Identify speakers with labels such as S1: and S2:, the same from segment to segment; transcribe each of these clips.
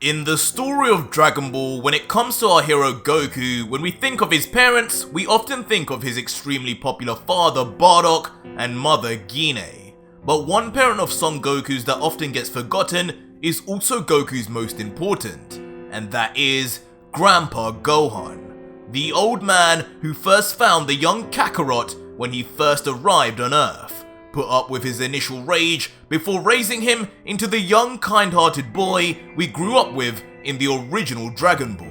S1: In the story of Dragon Ball, when it comes to our hero Goku, when we think of his parents, we often think of his extremely popular father Bardock and mother Gine. But one parent of Son Goku's that often gets forgotten is also Goku's most important, and that is Grandpa Gohan, the old man who first found the young Kakarot when he first arrived on Earth, put up with his initial rage before raising him into the young kind-hearted boy we grew up with in the original Dragon Ball.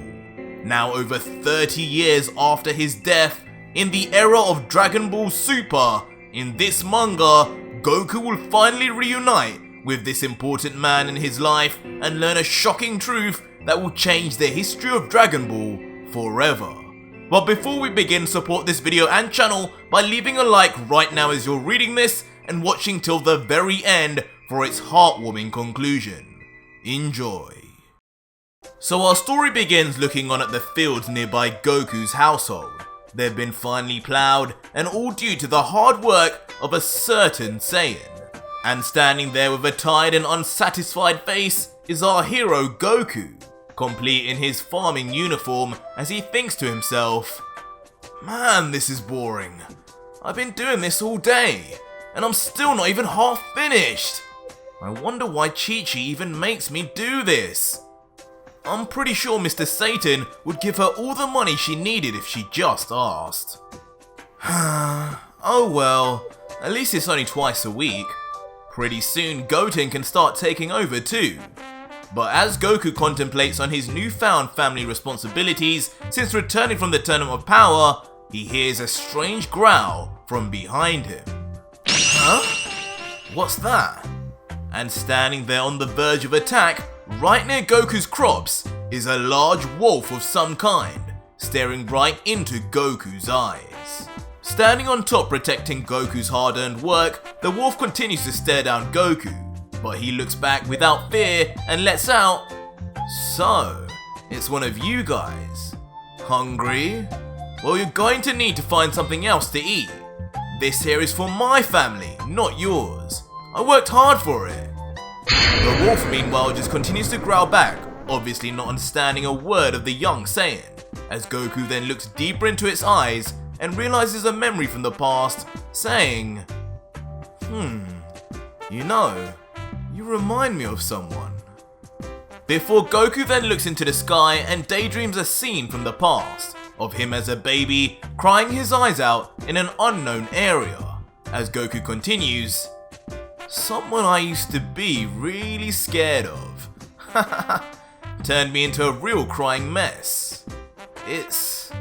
S1: Now over 30 years after his death, in the era of Dragon Ball Super, in this manga, Goku will finally reunite with this important man in his life and learn a shocking truth that will change the history of Dragon Ball forever. But before we begin, support this video and channel by leaving a like right now as you're reading this and watching till the very end for its heartwarming conclusion. Enjoy. So our story begins looking on at the fields nearby Goku's household. They've been finely ploughed, and all due to the hard work of a certain Saiyan. And standing there with a tired and unsatisfied face is our hero Goku, complete in his farming uniform, as he thinks to himself, "Man, this is boring. I've been doing this all day, and I'm still not even half finished. I wonder why Chi-Chi even makes me do this. I'm pretty sure Mr. Satan would give her all the money she needed if she just asked." Oh well, at least it's only twice a week. Pretty soon Goten can start taking over too. But as Goku contemplates on his newfound family responsibilities since returning from the Tournament of Power, he hears a strange growl from behind him. Huh? What's that? And standing there on the verge of attack, right near Goku's crops, is a large wolf of some kind, staring right into Goku's eyes. Standing on top protecting Goku's hard-earned work, the wolf continues to stare down Goku, but he looks back without fear and lets out, "So, it's one of you guys. Hungry? Well, you're going to need to find something else to eat. This here is for my family, not yours. I worked hard for it." The wolf meanwhile just continues to growl back, obviously not understanding a word of the young Saiyan, as Goku then looks deeper into its eyes and realizes a memory from the past, saying, "You know, you remind me of someone." Before Goku then looks into the sky and daydreams a scene from the past, of him as a baby crying his eyes out in an unknown area, as Goku continues, "Someone I used to be really scared of. Turned me into a real crying mess. It's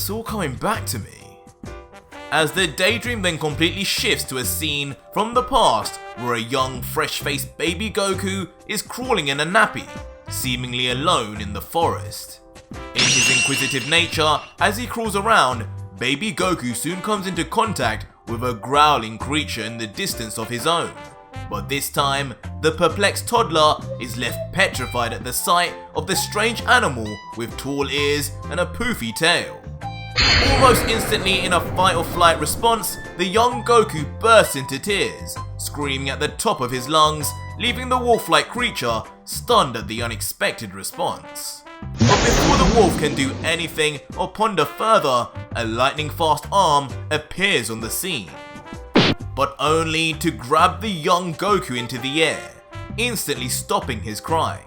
S1: all coming back to me." As the daydream then completely shifts to a scene from the past where a young, fresh-faced baby Goku is crawling in a nappy, seemingly alone in the forest. In his inquisitive nature, as he crawls around, baby Goku soon comes into contact with a growling creature in the distance of his own. But this time, the perplexed toddler is left petrified at the sight of the strange animal with tall ears and a poofy tail. Almost instantly, in a fight or flight response, the young Goku bursts into tears, screaming at the top of his lungs, leaving the wolf-like creature stunned at the unexpected response. But before the wolf can do anything or ponder further, a lightning-fast arm appears on the scene, but only to grab the young Goku into the air, instantly stopping his crying,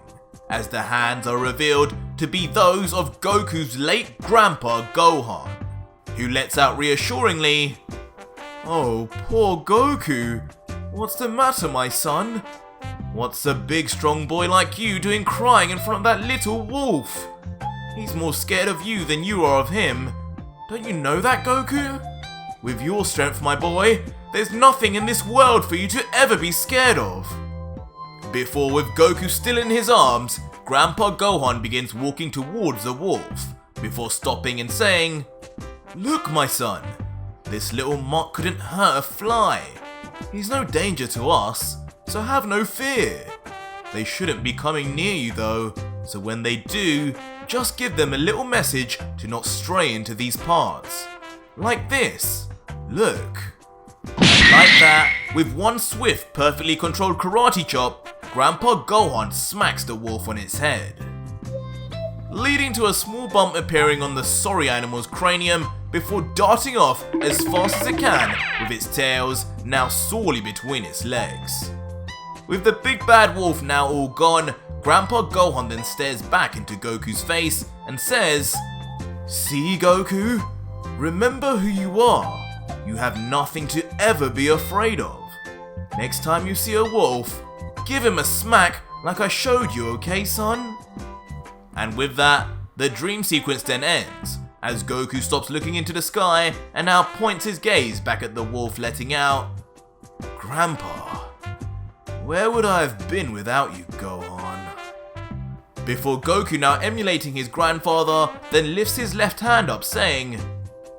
S1: as the hands are revealed to be those of Goku's late Grandpa Gohan, who lets out reassuringly, "Oh, poor Goku. What's the matter, my son? What's a big strong boy like you doing crying in front of that little wolf? He's more scared of you than you are of him. Don't you know that, Goku? With your strength, my boy, there's nothing in this world for you to ever be scared of." Before, with Goku still in his arms, Grandpa Gohan begins walking towards the wolf, before stopping and saying, "Look, my son, this little mutt couldn't hurt a fly. He's no danger to us, so have no fear. They shouldn't be coming near you though, so when they do, just give them a little message to not stray into these parts. Like this. Look." And like that, with one swift, perfectly controlled karate chop, Grandpa Gohan smacks the wolf on its head, leading to a small bump appearing on the sorry animal's cranium before darting off as fast as it can with its tails now sorely between its legs. With the big bad wolf now all gone, Grandpa Gohan then stares back into Goku's face and says, "See, Goku? Remember who you are. You have nothing to ever be afraid of. Next time you see a wolf, give him a smack like I showed you, okay, son?" And with that, the dream sequence then ends, as Goku stops looking into the sky and now points his gaze back at the wolf, letting out, "Grandpa, where would I have been without you, Gohan?" Before Goku, now emulating his grandfather, then lifts his left hand up saying,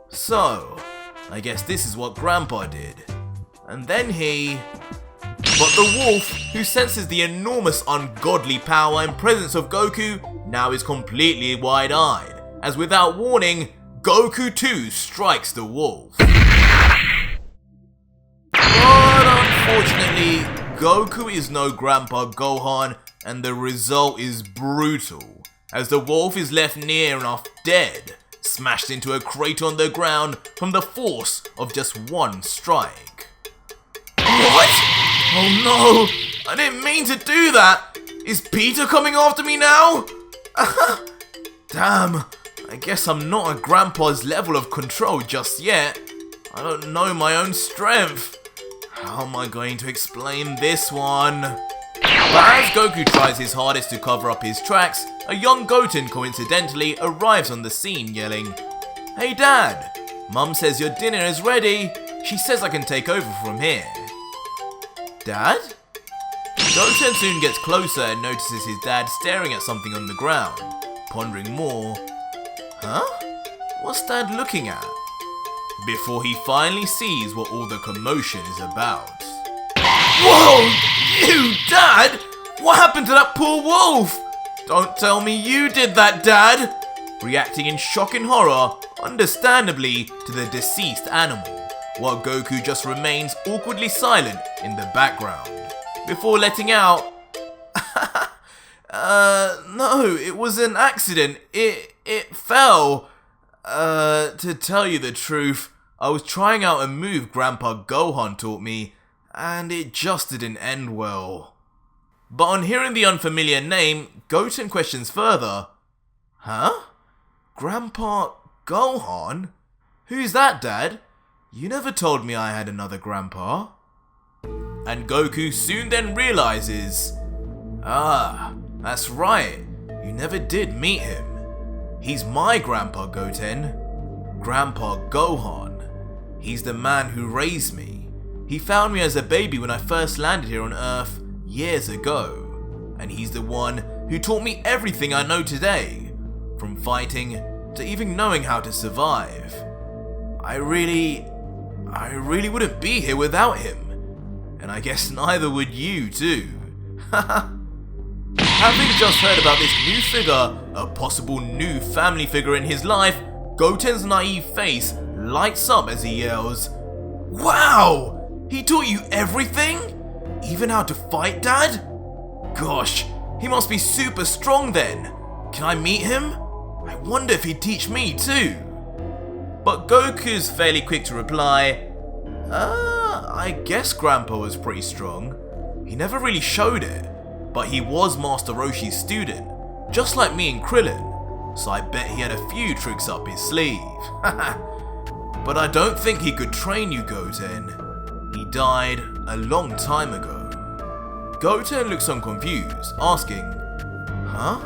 S1: "So, I guess this is what Grandpa did." And then But the wolf, who senses the enormous ungodly power and presence of Goku, now is completely wide-eyed, as without warning, Goku too strikes the wolf. But unfortunately, Goku is no Grandpa Gohan, and the result is brutal, as the wolf is left near enough dead, smashed into a crater on the ground from the force of just one strike. What? Oh no! I didn't mean to do that! Is Peter coming after me now? Damn, I guess I'm not at Grandpa's level of control just yet. I don't know my own strength. How am I going to explain this one? But as Goku tries his hardest to cover up his tracks, a young Goten coincidentally arrives on the scene yelling, "Hey Dad, Mum says your dinner is ready. She says I can take over from here." Dad? Goten soon gets closer and notices his dad staring at something on the ground, pondering more. Huh? What's Dad looking at? Before he finally sees what all the commotion is about. Whoa! You, Dad? What happened to that poor wolf? Don't tell me you did that, Dad! Reacting in shock and horror, understandably, to the deceased animal, while Goku just remains awkwardly silent in the background, before letting out, no, it was an accident. It fell. To tell you the truth, I was trying out a move Grandpa Gohan taught me, and it just didn't end well. But on hearing the unfamiliar name, Goten questions further. Huh? Grandpa Gohan? Who's that, Dad? You never told me I had another grandpa. And Goku soon then realizes, that's right, you never did meet him. He's my Grandpa Goten, Grandpa Gohan. He's the man who raised me. He found me as a baby when I first landed here on Earth years ago, and he's the one who taught me everything I know today, from fighting to even knowing how to survive. I really wouldn't be here without him, and I guess neither would you too. Having just heard about this new figure, a possible new family figure in his life, Goten's naive face lights up as he yells, "Wow! He taught you everything? Even how to fight, Dad? Gosh, he must be super strong then. Can I meet him? I wonder if he'd teach me too." But Goku's fairly quick to reply, I guess Grandpa was pretty strong. He never really showed it, but he was Master Roshi's student, just like me and Krillin, so I bet he had a few tricks up his sleeve. But I don't think he could train you, Goten. He died a long time ago. Goten looks confused, asking, Huh?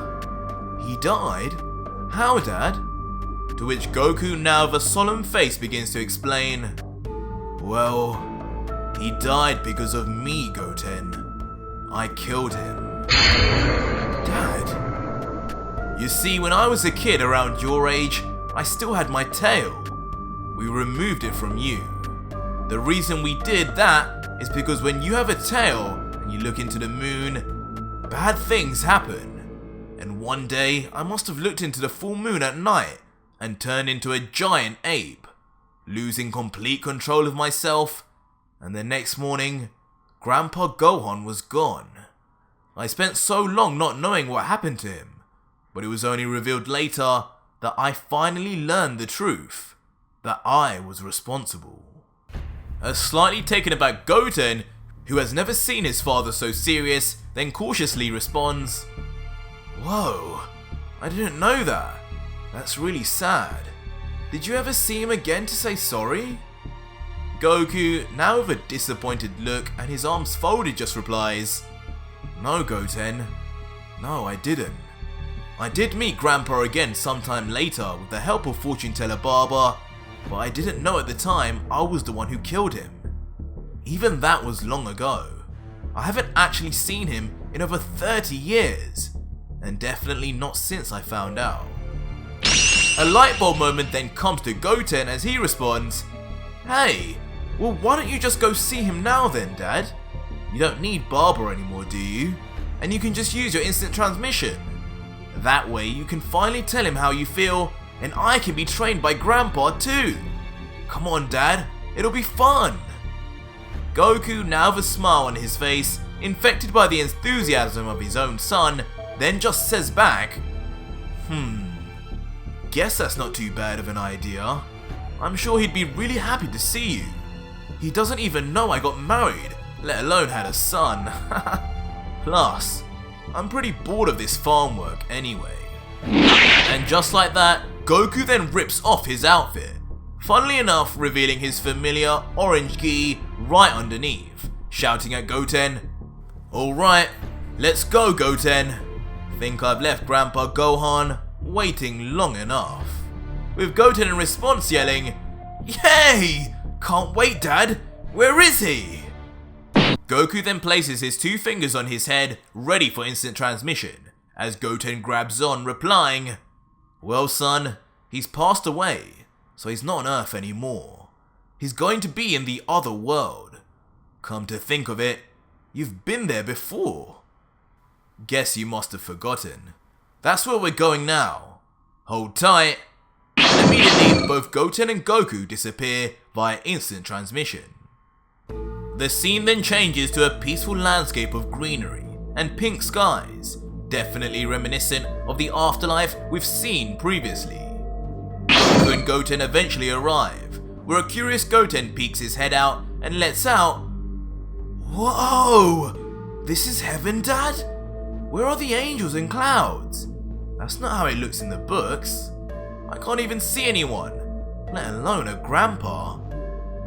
S1: He died? How, Dad? To which Goku, now with a solemn face, begins to explain, Well, he died because of me, Goten. I killed him. Dad? You see, when I was a kid around your age, I still had my tail. We removed it from you. The reason we did that is because when you have a tail and you look into the moon, bad things happen. And one day, I must have looked into the full moon at night and turned into a giant ape, losing complete control of myself, and the next morning, Grandpa Gohan was gone. I spent so long not knowing what happened to him, but it was only revealed later that I finally learned the truth, that I was responsible. A slightly taken aback Goten, who has never seen his father so serious, then cautiously responds, "Whoa, I didn't know that. That's really sad. Did you ever see him again to say sorry?" Goku, now with a disappointed look and his arms folded, just replies, "No, Goten. No, I didn't. I did meet Grandpa again sometime later with the help of fortune teller Barber, but I didn't know at the time I was the one who killed him. Even that was long ago. I haven't actually seen him in over 30 years, and definitely not since I found out." A lightbulb moment then comes to Goten as he responds, "Hey, well why don't you just go see him now then, Dad? You don't need Barber anymore, do you? And you can just use your instant transmission. That way you can finally tell him how you feel, and I can be trained by Grandpa too. Come on, Dad, it'll be fun." Goku, now with a smile on his face, infected by the enthusiasm of his own son, then just says back, Guess that's not too bad of an idea. I'm sure he'd be really happy to see you. He doesn't even know I got married, let alone had a son. Plus, I'm pretty bored of this farm work anyway." And just like that, Goku then rips off his outfit, funnily enough revealing his familiar orange gi right underneath, shouting at Goten, "Alright, let's go, Goten. Think I've left Grandpa Gohan waiting long enough." With Goten in response yelling, "Yay! Can't wait, Dad! Where is he?" Goku then places his two fingers on his head, ready for instant transmission, as Goten grabs on, replying, "Well, son, he's passed away, so he's not on Earth anymore. He's going to be in the other world. Come to think of it, you've been there before. Guess you must have forgotten. That's where we're going now. Hold tight." And immediately, both Goten and Goku disappear via instant transmission. The scene then changes to a peaceful landscape of greenery and pink skies, definitely reminiscent of the afterlife we've seen previously. Goku and Goten eventually arrive, where a curious Goten peeks his head out and lets out, "Whoa! This is heaven, Dad? Where are the angels and clouds? That's not how it looks in the books. I can't even see anyone, let alone a grandpa."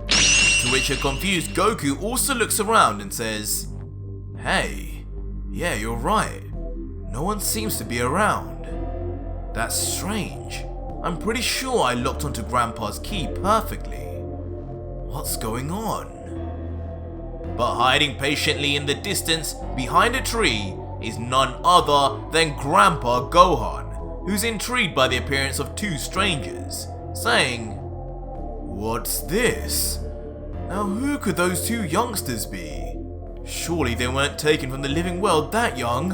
S1: To which a confused Goku also looks around and says, "Hey, yeah, you're right. No one seems to be around. That's strange. I'm pretty sure I locked onto Grandpa's key perfectly. What's going on?" But hiding patiently in the distance behind a tree is none other than Grandpa Gohan, who's intrigued by the appearance of two strangers, saying, "What's this? Now who could those two youngsters be? Surely they weren't taken from the living world that young.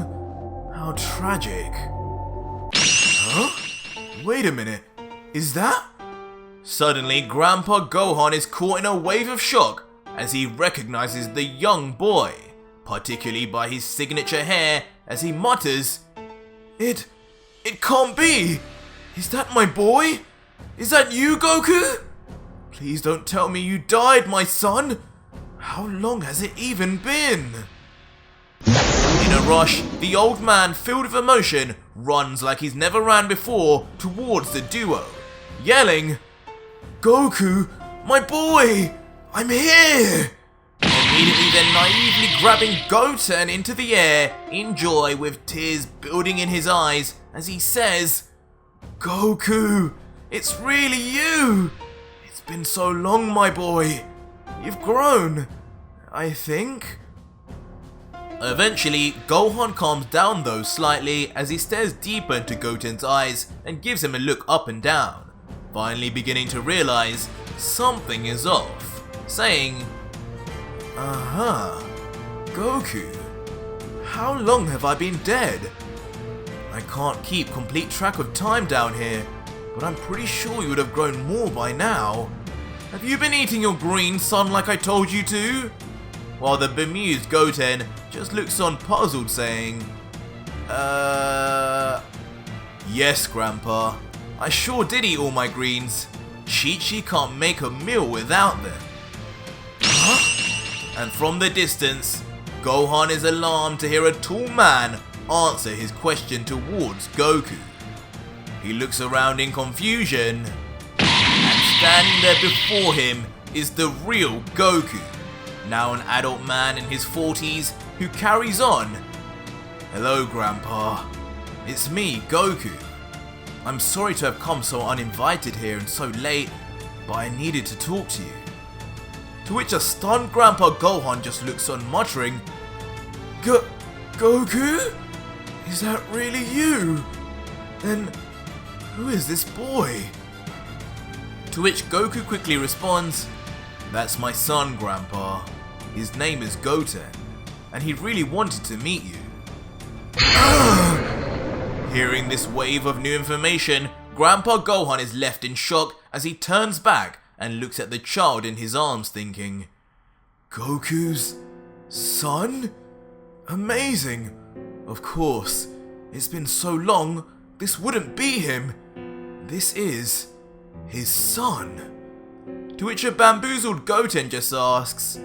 S1: How tragic." Huh? Wait a minute, is that? Suddenly, Grandpa Gohan is caught in a wave of shock as he recognizes the young boy, particularly by his signature hair, as he mutters, It can't be! Is that my boy? Is that you, Goku? Please don't tell me you died, my son! How long has it even been?" In a rush, the old man, filled with emotion, runs like he's never ran before towards the duo, yelling, "Goku, my boy! I'm here!" Immediately then naively grabbing Goten into the air in joy, with tears building in his eyes as he says, "Goku, it's really you! It's been so long, my boy. You've grown, I think." Eventually, Gohan calms down though slightly as he stares deeper into Goten's eyes and gives him a look up and down, finally beginning to realize something is off, saying, Goku, how long have I been dead? I can't keep complete track of time down here, but I'm pretty sure you would have grown more by now. Have you been eating your green, son, like I told you to?" While the bemused Goten just looks on puzzled, saying, Yes, Grandpa. I sure did eat all my greens. Chi-Chi can't make a meal without them. Huh? And from the distance, Gohan is alarmed to hear a tall man answer his question towards Goku. He looks around in confusion, and standing there before him is the real Goku, now an adult man in his 40s who carries on. Hello, Grandpa. It's me, Goku. I'm sorry to have come so uninvited here and so late, but I needed to talk to you. To which a stunned Grandpa Gohan just looks on, muttering, Goku? Is that really you? Then who is this boy? To which Goku quickly responds, That's my son, Grandpa. His name is Goten, and he really wanted to meet you. Hearing this wave of new information, Grandpa Gohan is left in shock as he turns back and looks at the child in his arms, thinking, Goku's son? Amazing! Of course, it's been so long, this wouldn't be him. This is his son. To which a bamboozled Goten just asks,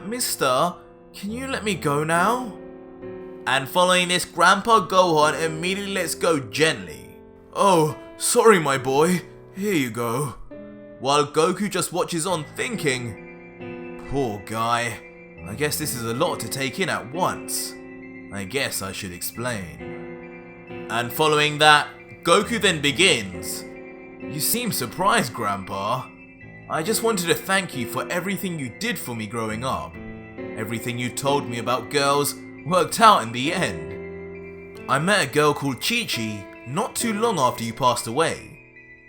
S1: Mister, can you let me go now? And following this, Grandpa Gohan immediately lets go gently. Oh, sorry my boy, here you go. While Goku just watches on thinking, poor guy, I guess this is a lot to take in at once. I guess I should explain. And following that, Goku then begins. You seem surprised, Grandpa. I just wanted to thank you for everything you did for me growing up. Everything you told me about girls worked out in the end. I met a girl called Chi-Chi not too long after you passed away.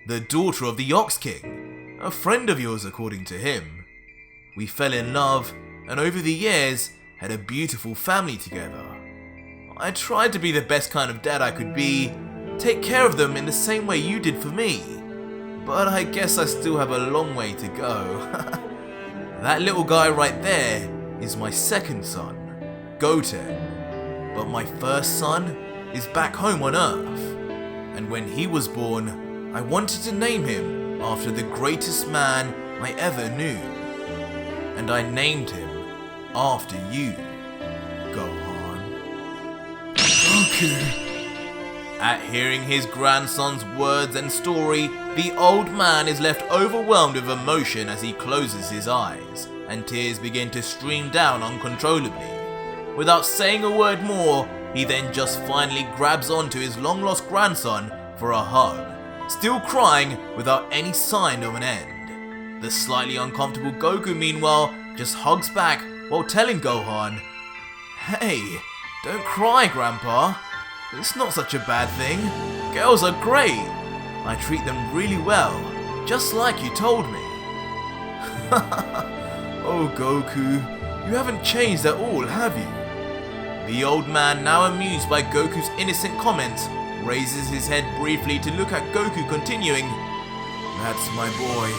S1: The daughter of the Ox King, a friend of yours according to him. We fell in love and over the years had a beautiful family together. I tried to be the best kind of dad I could be, take care of them in the same way you did for me. But I guess I still have a long way to go. That little guy right there is my second son, Goten. But my first son is back home on Earth. And when he was born, I wanted to name him after the greatest man I ever knew. And I named him after you, Gohan. Goku. At hearing his grandson's words and story, the old man is left overwhelmed with emotion as he closes his eyes, and tears begin to stream down uncontrollably. Without saying a word more, he then just finally grabs onto his long-lost grandson for a hug, still crying without any sign of an end. The slightly uncomfortable Goku, meanwhile, just hugs back while telling Gohan, Hey, don't cry, Grandpa. It's not such a bad thing. Girls are great. I treat them really well, just like you told me. Oh, Goku, you haven't changed at all, have you? The old man, now amused by Goku's innocent comments, raises his head briefly to look at Goku, continuing, That's my boy.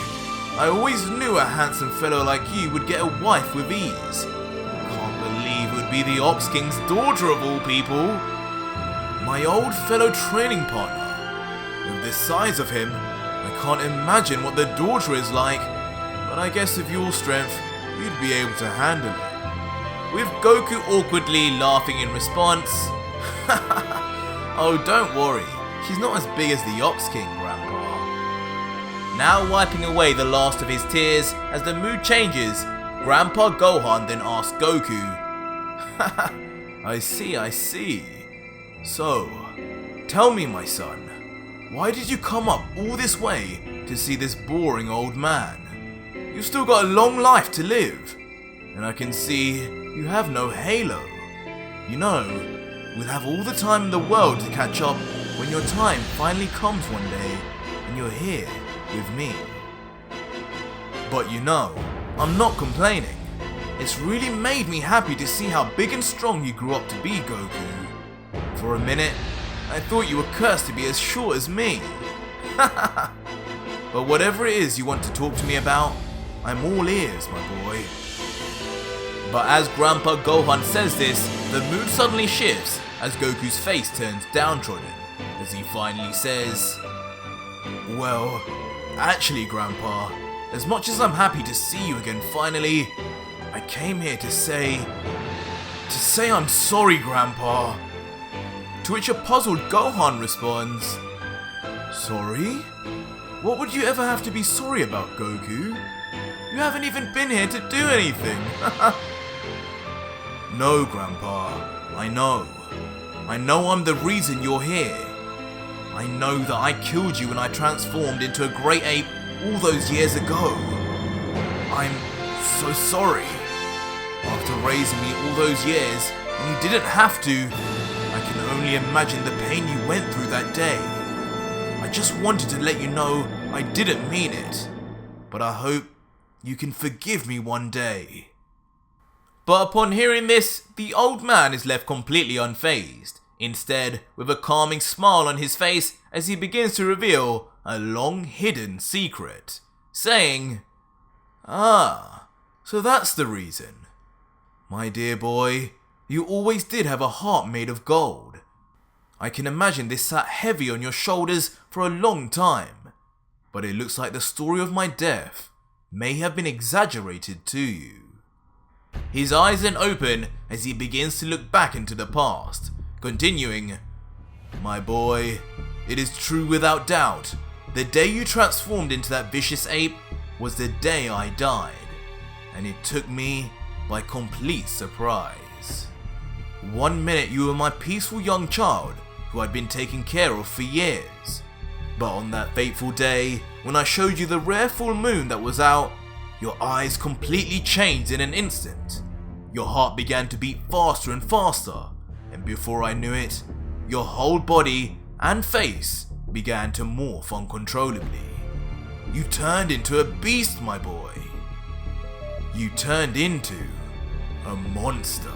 S1: I always knew a handsome fellow like you would get a wife with ease. Can't believe it would be the Ox King's daughter of all people. My old fellow training partner. With the size of him, I can't imagine what the daughter is like, but I guess with your strength, you'd be able to handle it. With Goku awkwardly laughing in response, Oh, don't worry, she's not as big as the Ox King, Grandpa. Now wiping away the last of his tears as the mood changes, Grandpa Gohan then asks Goku, I see. So, tell me, my son, why did you come up all this way to see this boring old man? You've still got a long life to live, and I can see you have no halo. You know, we'll have all the time in the world to catch up when your time finally comes one day and you're here with me. But you know, I'm not complaining. It's really made me happy to see how big and strong you grew up to be, Goku. For a minute, I thought you were cursed to be as short as me. But whatever it is you want to talk to me about, I'm all ears, my boy. But as Grandpa Gohan says this, the mood suddenly shifts as Goku's face turns downtrodden, as he finally says, "Well, actually Grandpa, as much as I'm happy to see you again finally, I came here to say I'm sorry, Grandpa." To which a puzzled Gohan responds, "Sorry? What would you ever have to be sorry about, Goku? You haven't even been here to do anything." "No, Grandpa, I know. I know I'm the reason you're here. I know that I killed you when I transformed into a great ape all those years ago. I'm so sorry. After raising me all those years, and you didn't have to, I can only imagine the pain you went through that day. I just wanted to let you know I didn't mean it, but I hope you can forgive me one day." But upon hearing this, the old man is left completely unfazed, instead with a calming smile on his face as he begins to reveal a long hidden secret, saying, "Ah, so that's the reason. My dear boy, you always did have a heart made of gold. I can imagine this sat heavy on your shoulders for a long time, but it looks like the story of my death may have been exaggerated to you." His eyes then open as he begins to look back into the past, continuing, "My boy, it is true without doubt. The day you transformed into that vicious ape was the day I died, and it took me by complete surprise. 1 minute you were my peaceful young child who I'd been taking care of for years, but on that fateful day when I showed you the rare full moon that was out, your eyes completely changed in an instant. Your heart began to beat faster and faster, and before I knew it, your whole body and face began to morph uncontrollably. You turned into a beast, my boy. You turned into a monster."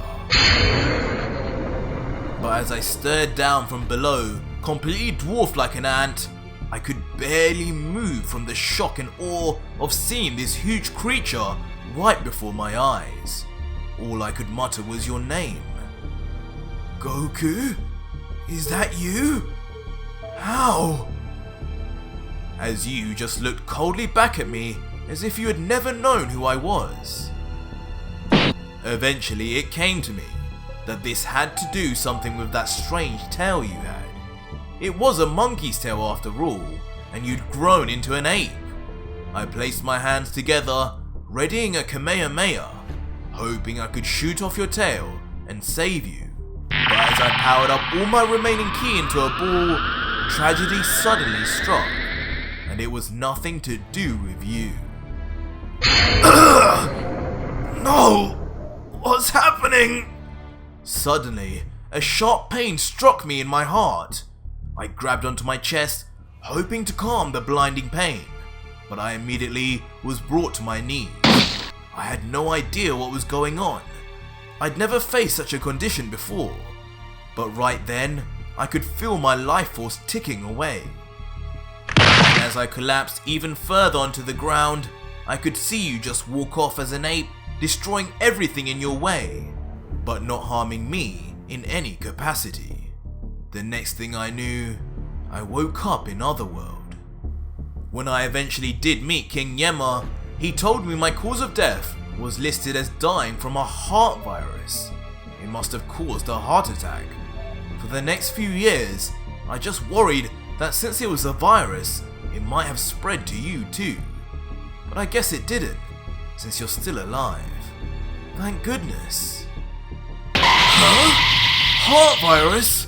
S1: But as I stared down from below, completely dwarfed like an ant, I could barely move from the shock and awe of seeing this huge creature right before my eyes. All I could mutter was your name. "Goku? Is that you? How?" As you just looked coldly back at me as if you had never known who I was. Eventually it came to me that this had to do something with that strange tail you had. It was a monkey's tail after all, and you'd grown into an ape. I placed my hands together, readying a Kamehameha, hoping I could shoot off your tail and save you. But as I powered up all my remaining ki into a ball, tragedy suddenly struck, and it was nothing to do with you. "No! What's happening?" Suddenly, a sharp pain struck me in my heart. I grabbed onto my chest, hoping to calm the blinding pain, but I immediately was brought to my knees. I had no idea what was going on. I'd never faced such a condition before, but right then, I could feel my life force ticking away. And as I collapsed even further onto the ground, I could see you just walk off as an ape, destroying everything in your way, but not harming me in any capacity. The next thing I knew, I woke up in Otherworld. When I eventually did meet King Yema, he told me my cause of death was listed as dying from a heart virus. It must have caused a heart attack. For the next few years, I just worried that since it was a virus, it might have spread to you too. But I guess it didn't, since you're still alive. Thank goodness. Huh? Heart virus?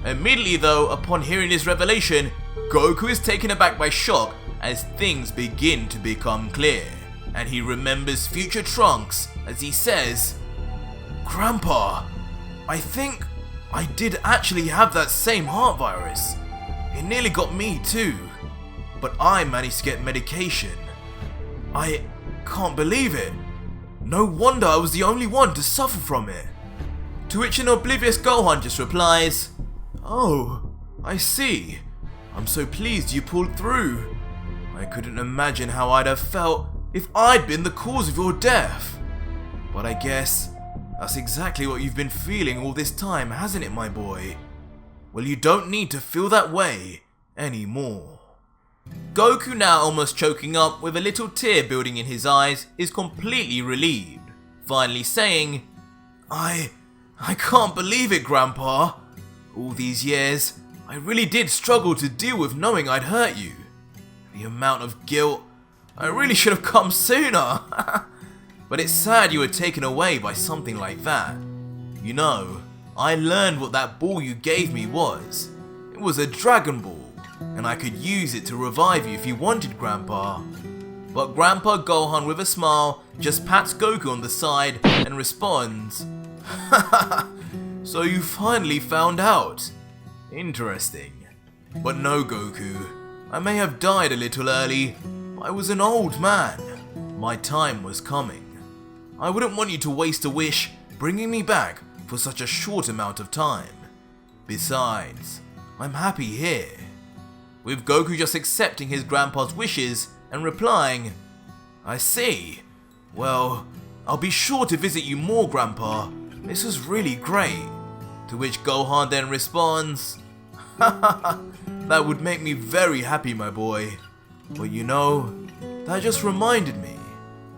S1: Immediately though, upon hearing this revelation, Goku is taken aback by shock as things begin to become clear, and he remembers future Trunks as he says, "Grandpa, I think I did actually have that same heart virus. It nearly got me too, but I managed to get medication. I can't believe it. No wonder I was the only one to suffer from it." To which an oblivious Gohan just replies, "Oh, I see. I'm so pleased you pulled through. I couldn't imagine how I'd have felt if I'd been the cause of your death. But I guess that's exactly what you've been feeling all this time, hasn't it, my boy? Well, you don't need to feel that way anymore. Goku, now almost choking up with a little tear building in his eyes, is completely relieved, finally saying, I can't believe it, Grandpa. All these years, I really did struggle to deal with knowing I'd hurt you. The amount of guilt, I really should have come sooner. But it's sad you were taken away by something like that. You know, I learned what that ball you gave me was. It was a Dragon Ball, and I could use it to revive you if you wanted, Grandpa. But Grandpa Gohan, with a smile, just pats Goku on the side and responds, So you finally found out. Interesting. But no, Goku, I may have died a little early, but I was an old man. My time was coming. I wouldn't want you to waste a wish bringing me back for such a short amount of time. Besides, I'm happy here. With Goku just accepting his grandpa's wishes and replying, I see. Well, I'll be sure to visit you more, Grandpa. This was really great. To which Gohan then responds, that would make me very happy, my boy. But you know, that just reminded me.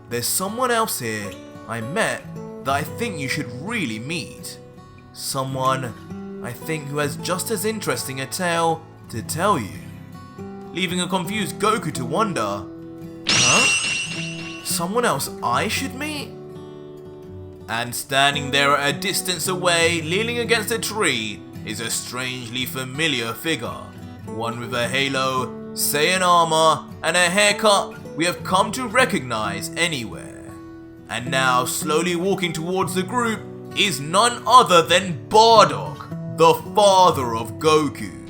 S1: There's someone else here I met that I think you should really meet. Someone I think who has just as interesting a tale to tell you. Leaving a confused Goku to wonder, huh? Someone else I should meet? And standing there at a distance away, leaning against a tree, is a strangely familiar figure. One with a halo, Saiyan armor, and a haircut we have come to recognize anywhere. And now, slowly walking towards the group, is none other than Bardock, the father of Goku.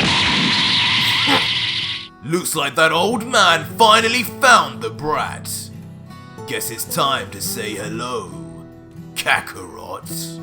S1: Looks like that old man finally found the brat. Guess it's time to say hello, Kakarot.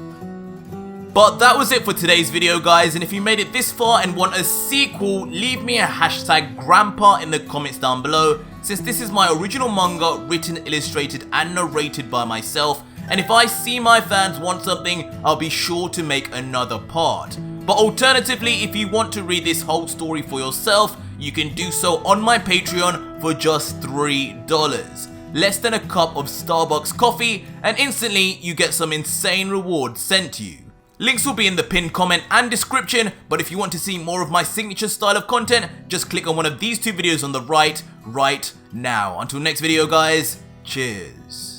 S1: But that was it for today's video, guys, and if you made it this far and want a sequel, leave me a hashtag grandpa in the comments down below, since this is my original manga written, illustrated and narrated by myself, and if I see my fans want something, I'll be sure to make another part. But alternatively, if you want to read this whole story for yourself, you can do so on my Patreon for just $3. Less than a cup of Starbucks coffee, and instantly you get some insane rewards sent to you. Links will be in the pinned comment and description, but if you want to see more of my signature style of content, just click on one of these two videos on the right now. Until next video, guys, cheers.